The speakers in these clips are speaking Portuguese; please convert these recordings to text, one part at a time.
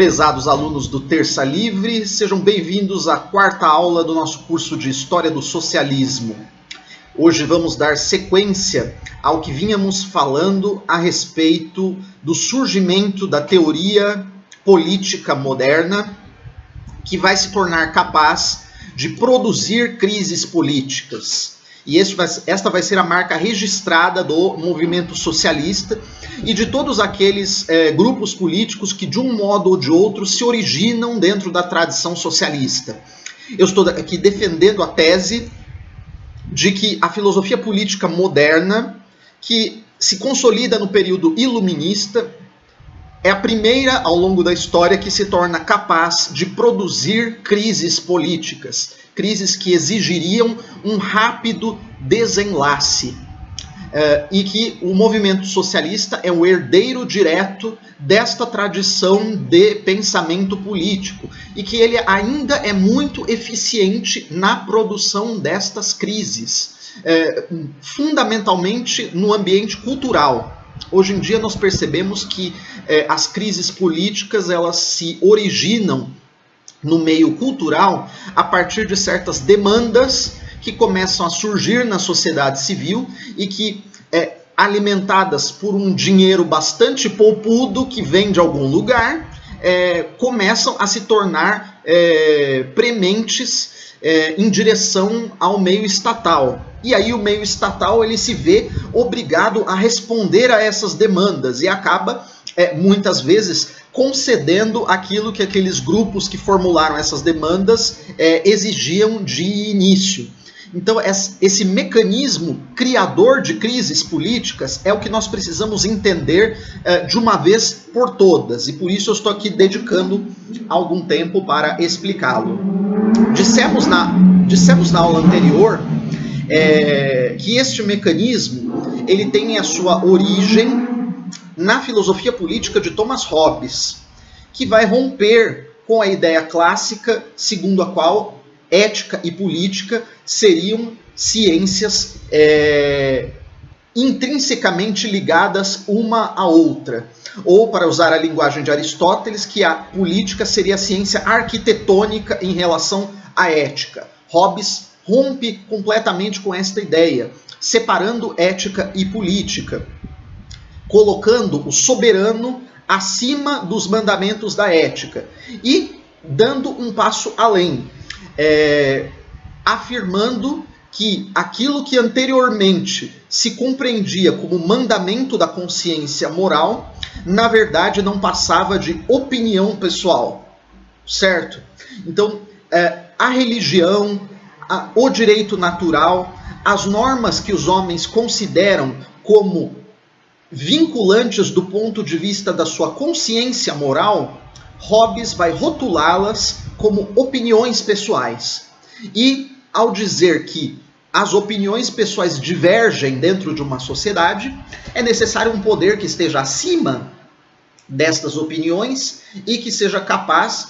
Prezados alunos do Terça Livre, sejam bem-vindos à quarta aula do nosso curso de História do Socialismo. Hoje vamos dar sequência ao que vínhamos falando a respeito do surgimento da teoria política moderna, que vai se tornar capaz de produzir crises políticas. E esta vai ser a marca registrada do movimento socialista e de todos aqueles grupos políticos que, de um modo ou de outro, se originam dentro da tradição socialista. Eu estou aqui defendendo a tese de que a filosofia política moderna, que se consolida no período iluminista, é a primeira ao longo da história que se torna capaz de produzir crises políticas, crises que exigiriam um rápido desenlace, e que o movimento socialista é o herdeiro direto desta tradição de pensamento político, e que ele ainda é muito eficiente na produção destas crises, fundamentalmente no ambiente cultural. Hoje em dia nós percebemos que as crises políticas elas se originam no meio cultural a partir de certas demandas que começam a surgir na sociedade civil e que, alimentadas por um dinheiro bastante poupudo que vem de algum lugar, começam a se tornar prementes em direção ao meio estatal. E aí o meio estatal ele se vê obrigado a responder a essas demandas e acaba, muitas vezes, concedendo aquilo que aqueles grupos que formularam essas demandas exigiam de início. Então, esse mecanismo criador de crises políticas é o que nós precisamos entender de uma vez por todas. E por isso eu estou aqui dedicando algum tempo para explicá-lo. Dissemos na aula anterior que este mecanismo ele tem a sua origem na filosofia política de Thomas Hobbes, que vai romper com a ideia clássica segundo a qual ética e política seriam ciências intrinsecamente ligadas uma à outra. Ou, para usar a linguagem de Aristóteles, que a política seria a ciência arquitetônica em relação à ética. Hobbes rompe completamente com esta ideia, separando ética e política, colocando o soberano acima dos mandamentos da ética e dando um passo além, afirmando que aquilo que anteriormente se compreendia como mandamento da consciência moral, na verdade não passava de opinião pessoal, certo? Então, a religião, o direito natural, as normas que os homens consideram como vinculantes do ponto de vista da sua consciência moral, Hobbes vai rotulá-las como opiniões pessoais. E, ao dizer que as opiniões pessoais divergem dentro de uma sociedade, é necessário um poder que esteja acima destas opiniões e que seja capaz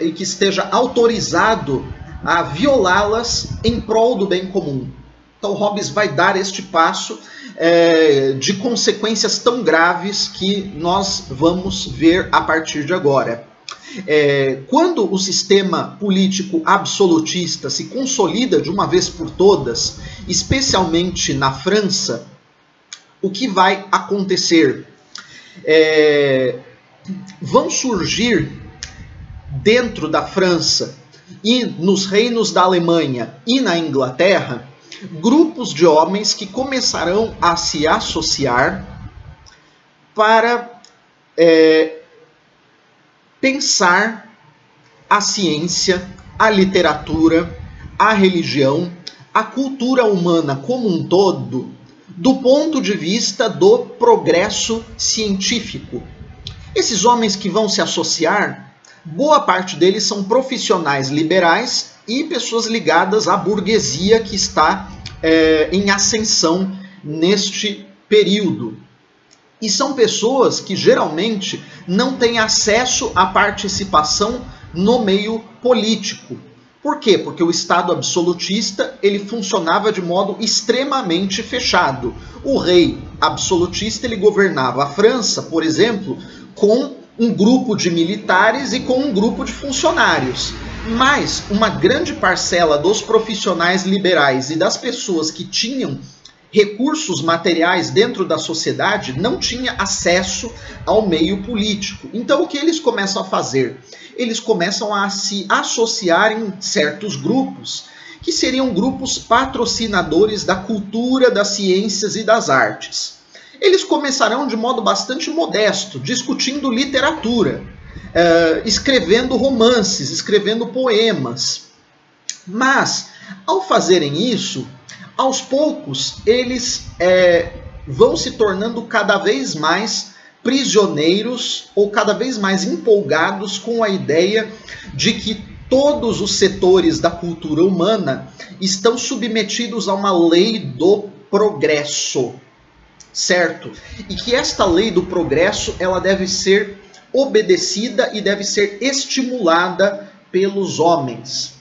e que esteja autorizado a violá-las em prol do bem comum. Então Hobbes vai dar este passo de consequências tão graves que nós vamos ver a partir de agora. Quando o sistema político absolutista se consolida de uma vez por todas, especialmente na França, o que vai acontecer? Vão surgir dentro da França e nos reinos da Alemanha e na Inglaterra grupos de homens que começarão a se associar para pensar a ciência, a literatura, a religião, a cultura humana como um todo, do ponto de vista do progresso científico. Esses homens que vão se associar, boa parte deles são profissionais liberais e pessoas ligadas à burguesia que está em ascensão neste período. E são pessoas que geralmente não têm acesso à participação no meio político. Por quê? Porque o Estado absolutista ele funcionava de modo extremamente fechado. O rei absolutista ele governava a França, por exemplo, com um grupo de militares e com um grupo de funcionários. Mas uma grande parcela dos profissionais liberais e das pessoas que tinham recursos materiais dentro da sociedade não tinha acesso ao meio político. Então o que eles começam a fazer? Eles começam a se associar em certos grupos, que seriam grupos patrocinadores da cultura, das ciências e das artes. Eles começarão de modo bastante modesto, discutindo literatura, escrevendo romances, escrevendo poemas. Mas, ao fazerem isso, aos poucos, eles vão se tornando cada vez mais prisioneiros ou cada vez mais empolgados com a ideia de que todos os setores da cultura humana estão submetidos a uma lei do progresso, certo? E que esta lei do progresso ela deve ser obedecida e deve ser estimulada pelos homens.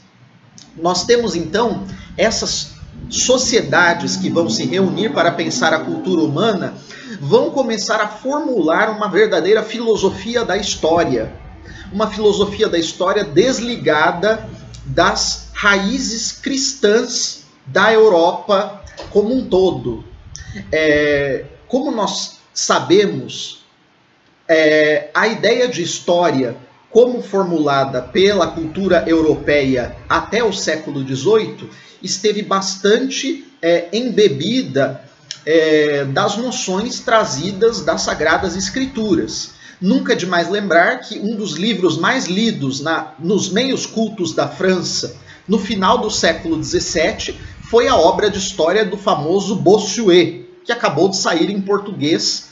Nós temos então essas sociedades que vão se reunir para pensar a cultura humana, vão começar a formular uma verdadeira filosofia da história. Uma filosofia da história desligada das raízes cristãs da Europa como um todo. Como nós sabemos, a ideia de história, como formulada pela cultura europeia até o século XVIII, esteve bastante embebida das noções trazidas das Sagradas Escrituras. Nunca é demais lembrar que um dos livros mais lidos nos meios cultos da França, no final do século XVII, foi a obra de história do famoso Bossuet, que acabou de sair em português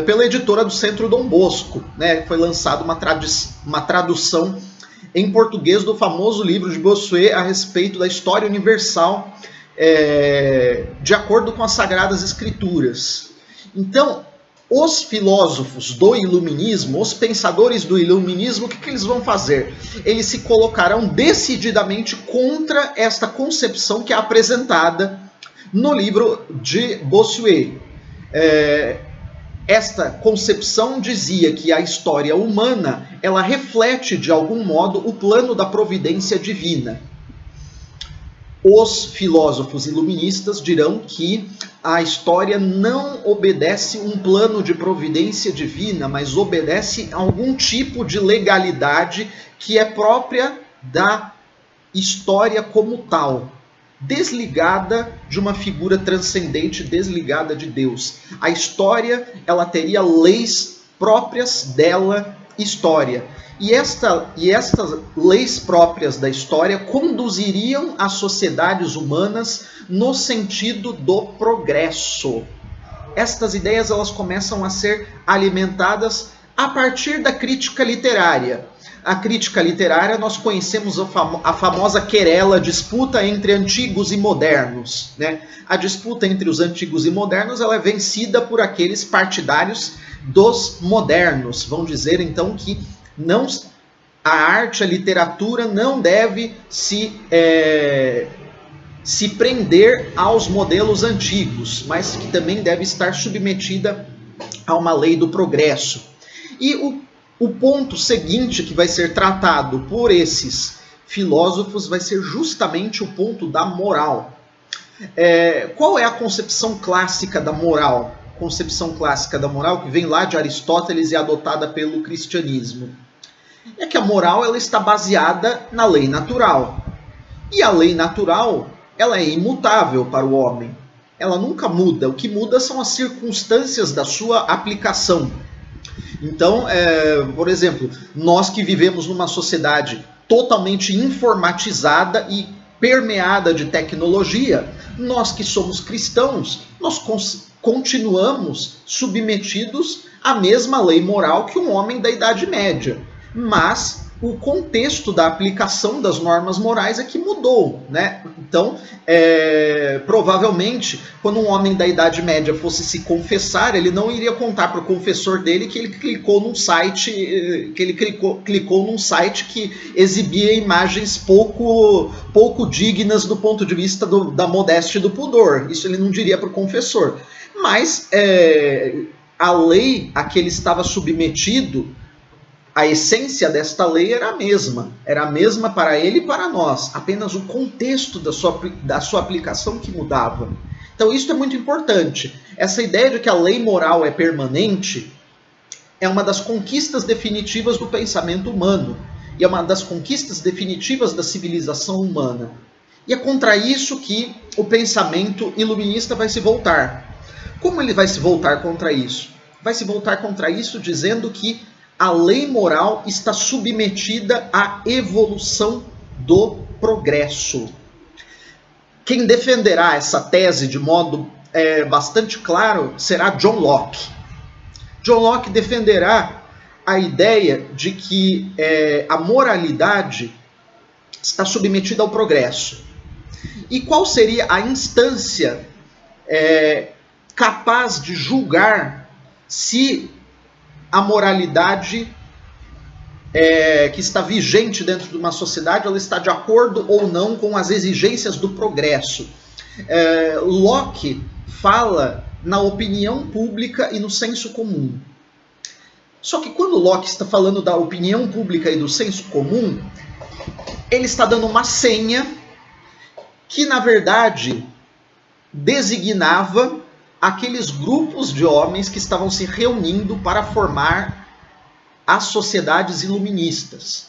pela editora do Centro Dom Bosco, né? Foi lançada uma tradução em português do famoso livro de Bossuet a respeito da história universal de acordo com as Sagradas Escrituras. Então, os filósofos do iluminismo, os pensadores do iluminismo, o que eles vão fazer? Eles se colocarão decididamente contra esta concepção que é apresentada no livro de Bossuet. Esta concepção dizia que a história humana ela reflete de algum modo o plano da providência divina. Os filósofos iluministas dirão que a história não obedece um plano de providência divina, mas obedece a algum tipo de legalidade que é própria da história como tal, desligada de uma figura transcendente, desligada de Deus. A história ela teria leis próprias dela, história. E estas leis próprias da história conduziriam as sociedades humanas no sentido do progresso. Estas ideias elas começam a ser alimentadas a partir da crítica literária. A crítica literária nós conhecemos a famosa querela, disputa entre antigos e modernos, né? A disputa entre os antigos e modernos ela é vencida por aqueles partidários dos modernos. Vão dizer então que a arte, a literatura não deve se prender aos modelos antigos, mas que também deve estar submetida a uma lei do progresso. E o ponto seguinte que vai ser tratado por esses filósofos vai ser justamente o ponto da moral. Qual é a concepção clássica da moral? Concepção clássica da moral que vem lá de Aristóteles e adotada pelo cristianismo. É que a moral ela está baseada na lei natural. E a lei natural ela é imutável para o homem. Ela nunca muda. O que muda são as circunstâncias da sua aplicação. Então, por exemplo, nós que vivemos numa sociedade totalmente informatizada e permeada de tecnologia, nós que somos cristãos, nós continuamos submetidos à mesma lei moral que um homem da Idade Média. Mas o contexto da aplicação das normas morais é que mudou, né? Então, provavelmente, quando um homem da Idade Média fosse se confessar, ele não iria contar para o confessor dele que ele clicou num site, que exibia imagens pouco dignas do ponto de vista da modéstia e do pudor. Isso ele não diria para o confessor. Mas a lei a que ele estava submetido, a essência desta lei era a mesma para ele e para nós, apenas o contexto da sua aplicação que mudava. Então isso é muito importante. Essa ideia de que a lei moral é permanente é uma das conquistas definitivas do pensamento humano, e é uma das conquistas definitivas da civilização humana. E é contra isso que o pensamento iluminista vai se voltar. Como ele vai se voltar contra isso? Vai se voltar contra isso dizendo que a lei moral está submetida à evolução do progresso. Quem defenderá essa tese de modo bastante claro será John Locke. John Locke defenderá a ideia de que a moralidade está submetida ao progresso. E qual seria a instância capaz de julgar se a moralidade que está vigente dentro de uma sociedade, ela está de acordo ou não com as exigências do progresso? Locke fala na opinião pública e no senso comum. Só que quando Locke está falando da opinião pública e do senso comum, ele está dando uma senha que, na verdade, designava aqueles grupos de homens que estavam se reunindo para formar as sociedades iluministas.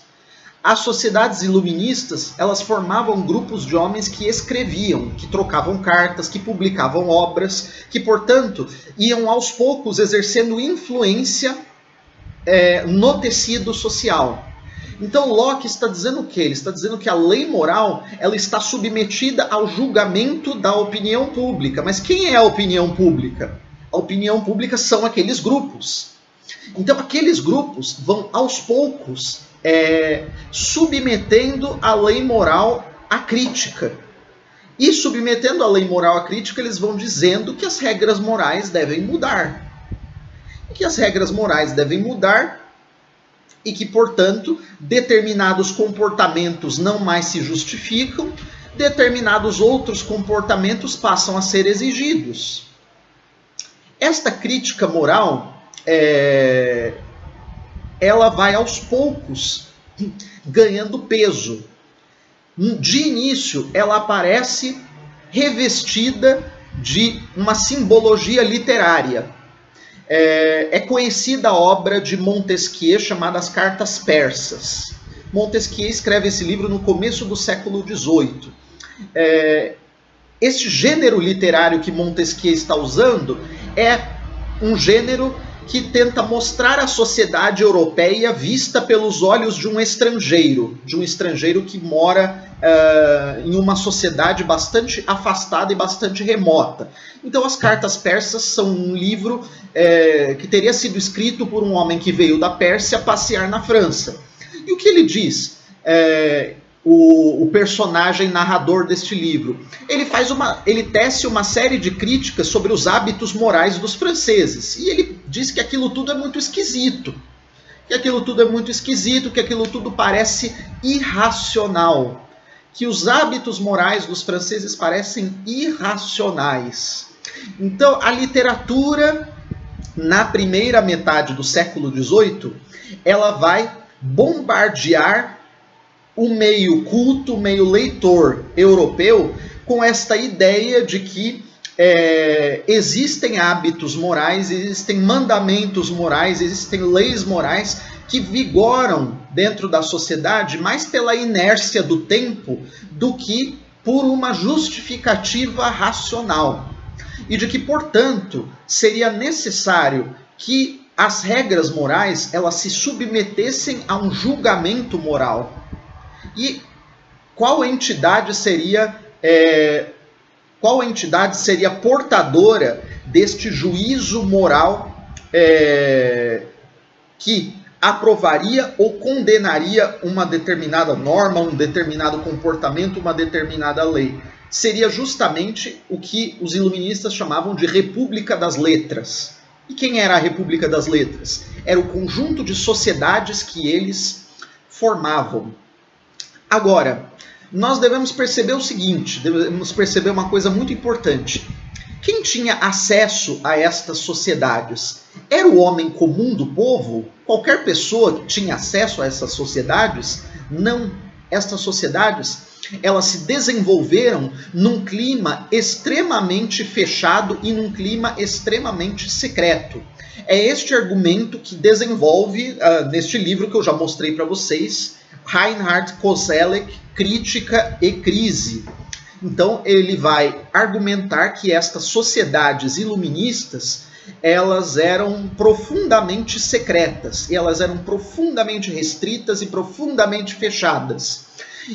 As sociedades iluministas, elas formavam grupos de homens que escreviam, que trocavam cartas, que publicavam obras, que, portanto, iam aos poucos exercendo influência no tecido social. Então Locke está dizendo o quê? Ele está dizendo que a lei moral ela está submetida ao julgamento da opinião pública. Mas quem é a opinião pública? A opinião pública são aqueles grupos. Então aqueles grupos vão aos poucos submetendo a lei moral à crítica. E submetendo a lei moral à crítica, eles vão dizendo que as regras morais devem mudar. E que as regras morais devem mudar e que, portanto, determinados comportamentos não mais se justificam, determinados outros comportamentos passam a ser exigidos. Esta crítica moral, ela vai aos poucos ganhando peso. De início, ela aparece revestida de uma simbologia literária. É conhecida a obra de Montesquieu chamada As Cartas Persas. Montesquieu escreve esse livro no começo do século XVIII. Este gênero literário que Montesquieu está usando é um gênero que tenta mostrar a sociedade europeia vista pelos olhos de um estrangeiro que mora em uma sociedade bastante afastada e bastante remota. Então As Cartas Persas são um livro que teria sido escrito por um homem que veio da Pérsia passear na França. E o que ele diz? O personagem narrador deste livro, ele tece uma série de críticas sobre os hábitos morais dos franceses, e ele diz que aquilo tudo é muito esquisito, que aquilo tudo parece irracional, que os hábitos morais dos franceses parecem irracionais. Então a literatura, na primeira metade do século XVIII, ela vai bombardear o meio culto, o meio leitor europeu com esta ideia de que existem hábitos morais, existem mandamentos morais, existem leis morais que vigoram dentro da sociedade mais pela inércia do tempo do que por uma justificativa racional. E de que, portanto, seria necessário que as regras morais elas se submetessem a um julgamento moral. E qual entidade seria portadora deste juízo moral que aprovaria ou condenaria uma determinada norma, um determinado comportamento, uma determinada lei? Seria justamente o que os iluministas chamavam de República das Letras. E quem era a República das Letras? Era o conjunto de sociedades que eles formavam. Agora, nós devemos perceber o seguinte, devemos perceber uma coisa muito importante. Quem quem tinha acesso a estas sociedades? Era o homem comum do povo? Qualquer pessoa que tinha acesso a essas sociedades? Não. Estas sociedades, elas se desenvolveram num clima extremamente fechado e num clima extremamente secreto. É este argumento que desenvolve neste livro que eu já mostrei para vocês, Reinhard Koselleck, Crítica e Crise. Então ele vai argumentar que estas sociedades iluministas, elas eram profundamente secretas, e elas eram profundamente restritas e profundamente fechadas.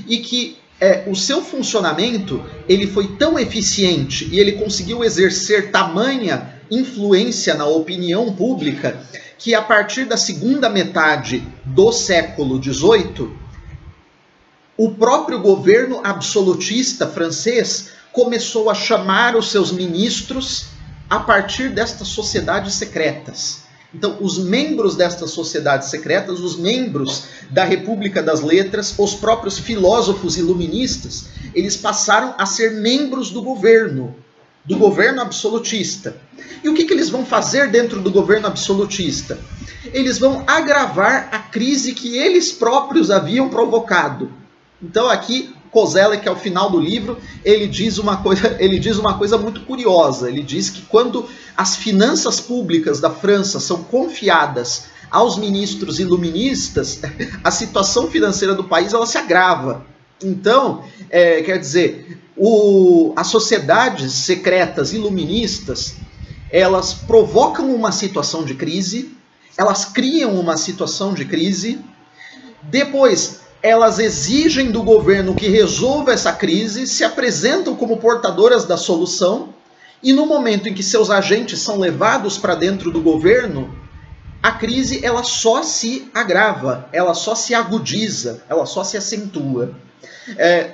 E que o seu funcionamento ele foi tão eficiente e ele conseguiu exercer tamanha influência na opinião pública que a partir da segunda metade do século XVIII, o próprio governo absolutista francês começou a chamar os seus ministros a partir destas sociedades secretas. Então, os membros destas sociedades secretas, os membros da República das Letras, os próprios filósofos iluministas, eles passaram a ser membros do governo absolutista. E o que eles vão fazer dentro do governo absolutista? Eles vão agravar a crise que eles próprios haviam provocado. Então aqui, Koselleck, ao final do livro, ele diz uma coisa muito curiosa. Ele diz que quando as finanças públicas da França são confiadas aos ministros iluministas, a situação financeira do país ela se agrava. Então, quer dizer, as sociedades secretas iluministas, elas provocam uma situação de crise, elas criam uma situação de crise, depois elas exigem do governo que resolva essa crise, se apresentam como portadoras da solução, e no momento em que seus agentes são levados para dentro do governo, a crise ela só se agrava, ela só se agudiza, ela só se acentua.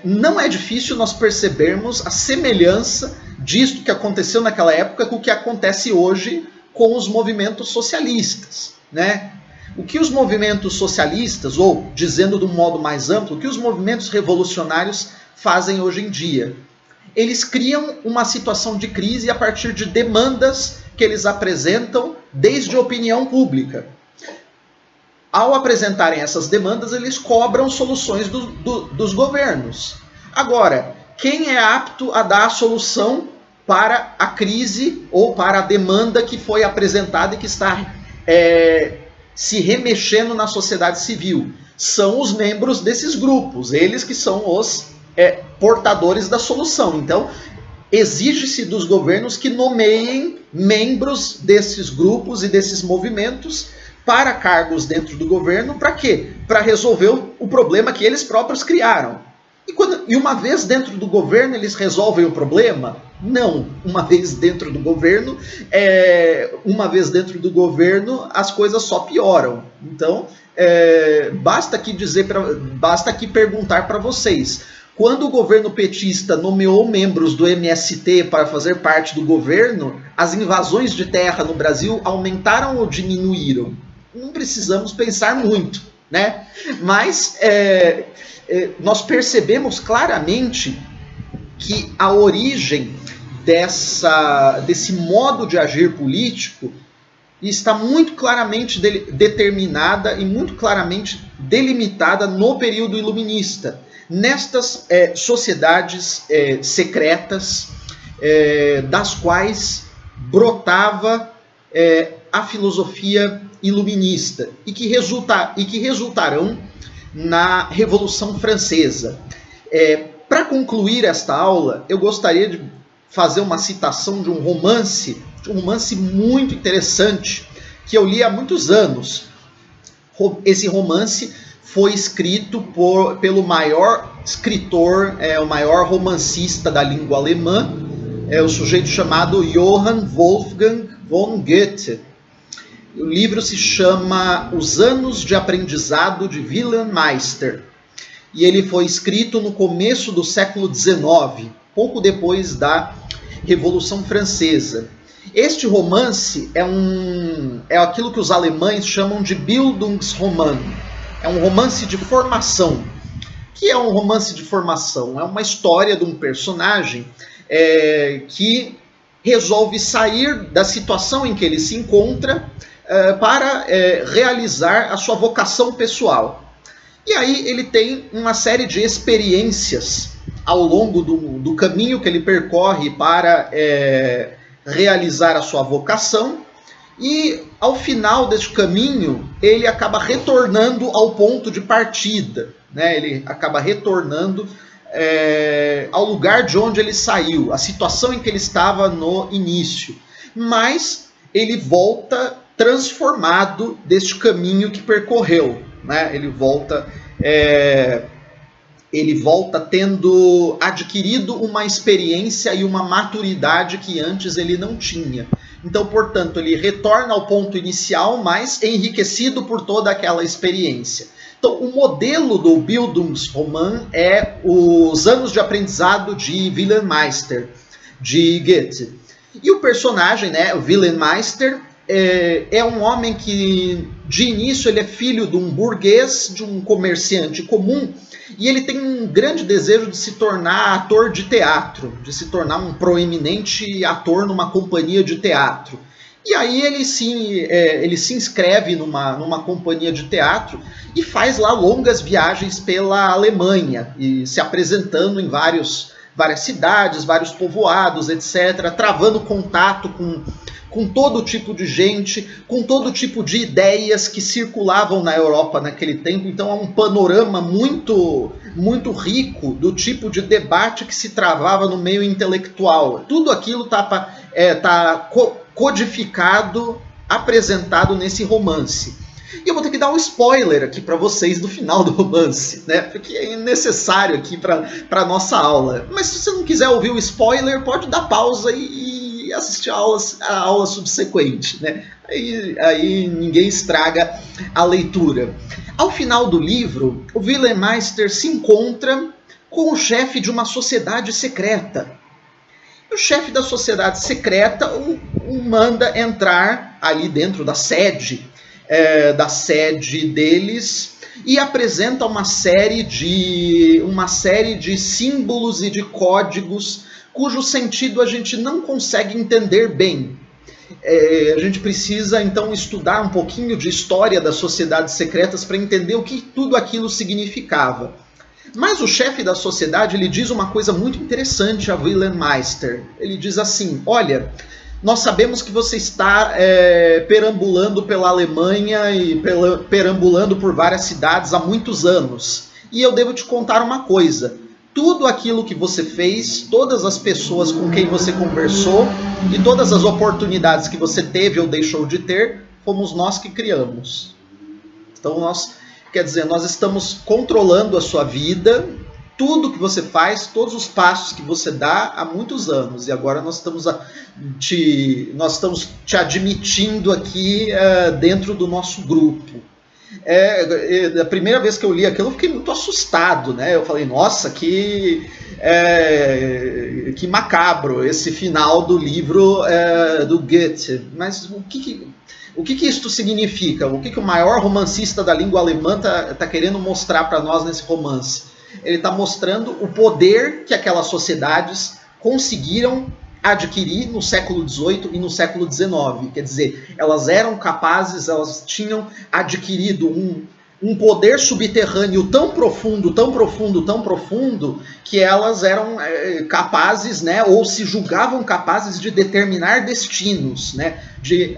Não é difícil nós percebermos a semelhança disto que aconteceu naquela época com o que acontece hoje com os movimentos socialistas, né? O que os movimentos socialistas, ou dizendo de um modo mais amplo, o que os movimentos revolucionários fazem hoje em dia? Eles criam uma situação de crise a partir de demandas que eles apresentam desde a opinião pública. Ao apresentarem essas demandas, eles cobram soluções dos governos. Agora, quem é apto a dar a solução para a crise ou para a demanda que foi apresentada e que está se remexendo na sociedade civil? São os membros desses grupos, eles que são os portadores da solução. Então, exige-se dos governos que nomeiem membros desses grupos e desses movimentos para cargos dentro do governo. Para quê? Para resolver o problema que eles próprios criaram. E uma vez dentro do governo eles resolvem o problema? Não. Uma vez dentro do governo, as coisas só pioram. Então, basta aqui perguntar para vocês. Quando o governo petista nomeou membros do MST para fazer parte do governo, as invasões de terra no Brasil aumentaram ou diminuíram? Não precisamos pensar muito, né? Mas nós percebemos claramente que a origem desse modo de agir político está muito claramente determinada e muito claramente delimitada no período iluminista, nestas sociedades secretas das quais brotava a filosofia iluminista e que resultarão na Revolução Francesa. Para concluir esta aula, eu gostaria de fazer uma citação de um romance muito interessante que eu li há muitos anos. Esse romance foi escrito pelo maior escritor, o maior romancista da língua alemã, o sujeito chamado Johann Wolfgang von Goethe. O livro se chama Os Anos de Aprendizado de Wilhelm Meister. E ele foi escrito no começo do século XIX, pouco depois da Revolução Francesa. Este romance é aquilo que os alemães chamam de Bildungsroman. É um romance de formação. O que é um romance de formação? É uma história de um personagem que resolve sair da situação em que ele se encontra para realizar a sua vocação pessoal. E aí ele tem uma série de experiências ao longo do caminho que ele percorre para realizar a sua vocação, e ao final deste caminho ele acaba retornando ao ponto de partida, né? Ele acaba retornando ao lugar de onde ele saiu, a situação em que ele estava no início, mas ele volta transformado deste caminho que percorreu, né? Ele volta tendo adquirido uma experiência e uma maturidade que antes ele não tinha. Então, portanto, ele retorna ao ponto inicial, mas enriquecido por toda aquela experiência. Então, o modelo do Bildungsroman é os anos de aprendizado de Wilhelm Meister, de Goethe. E o personagem, né, o Wilhelm Meister, é um homem que, de início, ele é filho de um burguês, de um comerciante comum, e ele tem um grande desejo de se tornar ator de teatro, de se tornar um proeminente ator numa companhia de teatro. E aí ele se inscreve numa companhia de teatro e faz lá longas viagens pela Alemanha, e se apresentando em várias cidades, vários povoados, etc., travando contato com todo tipo de gente, com todo tipo de ideias que circulavam na Europa naquele tempo. Então é um panorama muito, muito rico do tipo de debate que se travava no meio intelectual. Tudo aquilo está codificado, apresentado nesse romance. E eu vou ter que dar um spoiler aqui para vocês do final do romance, né? Porque é necessário aqui para a nossa aula. Mas se você não quiser ouvir o spoiler, pode dar pausa e assistir a aula subsequente, né? Aí ninguém estraga a leitura. Ao final do livro, o Wilhelm Meister se encontra com o chefe de uma sociedade secreta. O chefe da sociedade secreta o manda entrar ali dentro da sede deles e apresenta uma série de símbolos e de códigos cujo sentido a gente não consegue entender bem. A gente precisa então estudar um pouquinho de história das sociedades secretas para entender o que tudo aquilo significava. Mas o chefe da sociedade, ele diz uma coisa muito interessante a Wilhelm Meister. Ele diz assim: olha, nós sabemos que você está perambulando pela Alemanha e perambulando por várias cidades há muitos anos. E eu devo te contar uma coisa. Tudo aquilo que você fez, todas as pessoas com quem você conversou e todas as oportunidades que você teve ou deixou de ter, fomos nós que criamos. Então nós estamos controlando a sua vida, tudo que você faz, todos os passos que você dá há muitos anos. E agora nós estamos te admitindo aqui dentro do nosso grupo. A primeira vez que eu li aquilo, eu fiquei muito assustado, né? Eu falei, nossa, que macabro esse final do livro do Goethe. Mas o que isto significa? O que o maior romancista da língua alemã tá querendo mostrar para nós nesse romance? Ele está mostrando o poder que aquelas sociedades conseguiram adquirir no século XVIII e no século XIX. Quer dizer, elas eram capazes, elas tinham adquirido um poder subterrâneo tão profundo, tão profundo, tão profundo, que elas eram capazes, né, ou se julgavam capazes de determinar destinos, né, de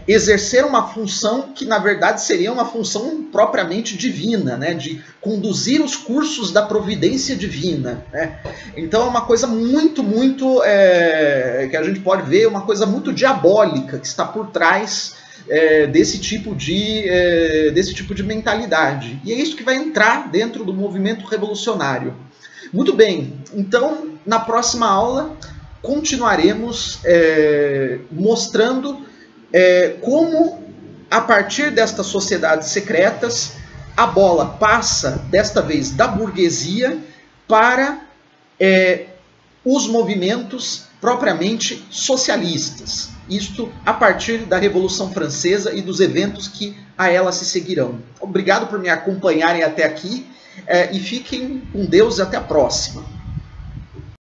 exercer uma função que, na verdade, seria uma função propriamente divina, né, de conduzir os cursos da providência divina, né. Então é uma coisa muito, muito, que a gente pode ver, uma coisa muito diabólica que está por trás desse tipo de mentalidade. E é isso que vai entrar dentro do movimento revolucionário. Muito bem, então na próxima aula continuaremos mostrando como, a partir destas sociedades secretas, a bola passa, desta vez, da burguesia para os movimentos propriamente socialistas. Isto a partir da Revolução Francesa e dos eventos que a ela se seguirão. Obrigado por me acompanharem até aqui e fiquem com Deus e até a próxima.